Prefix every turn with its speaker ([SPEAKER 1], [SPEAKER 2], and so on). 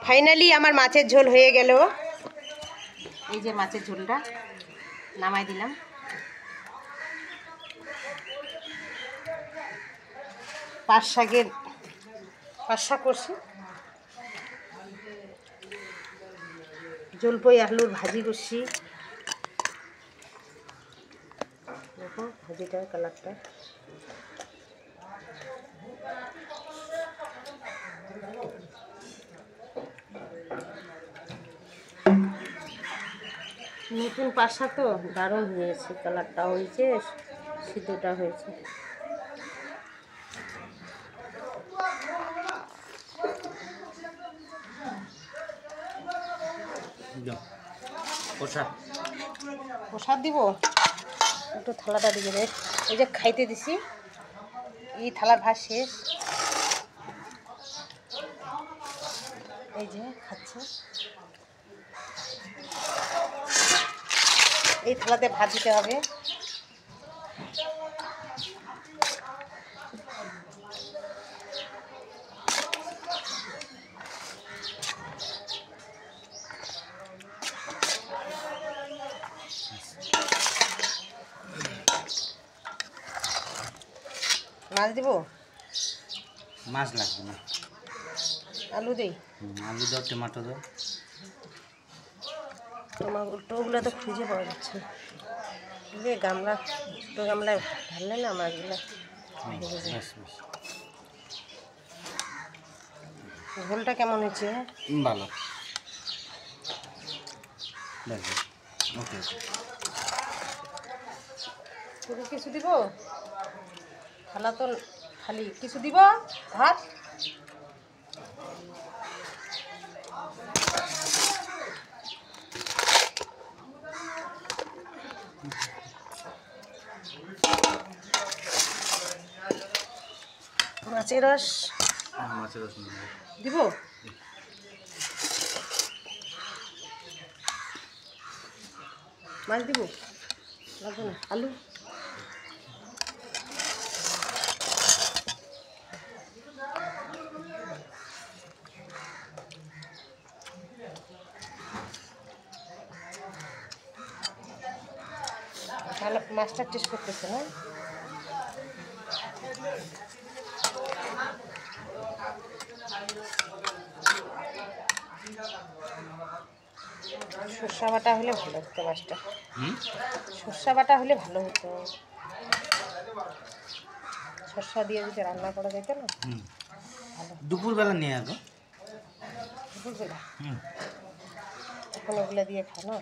[SPEAKER 1] Finally আমার মাছের ঝোল হয়ে গেল। এই যে মাছের ঝোলটা নামাই দিলাম। পাঁচ শাক করছি, জলপাই আলুর ভাজি করছি। দেখো ভাজিটার কালারটা। নতুন পাশা তো দারুণ হয়েছে, কালারটা হয়েছে, সিদ্ধটা হয়েছে। প্রসাদ দিব, একটু থালাটা দিয়ে দেয়। এই যে খাইতে দিছি, এই থালার ভাত শেষ। এই যে খাচ্ছে, এই থালাতে ভাত দিতে হবে। মাছ দিব?
[SPEAKER 2] মাছ লাগবে না,
[SPEAKER 1] আলু দিই।
[SPEAKER 2] আলু দাও, টমেটো দাও।
[SPEAKER 1] টমেটোগুলো তো খুঁজে পাওয়া যাচ্ছে না। গামলা, ছোটো গামলায় ঢাললে না মাছগুলো। ঝোলটা কেমন হয়েছে?
[SPEAKER 2] ভালো। ওকে,
[SPEAKER 1] কিছু দিব? থালা তো খালি, কিছু দিব? ভাত মাছের রস দিব? মাছ দিব? লাগবে না। আলু ভালো, মাছটা টেস্ট করতেছে না? সর্ষা বাটা হলে ভালো হতো মাছটা। সর্ষা বাটা হলে ভালো হতো, সর্ষা দিয়ে যদি রান্না করা যেত না ভালো।
[SPEAKER 2] দুপুরবেলা নিয়ে আসবো।
[SPEAKER 1] দুপুরবেলা এখন ওগুলো দিয়ে খাও না।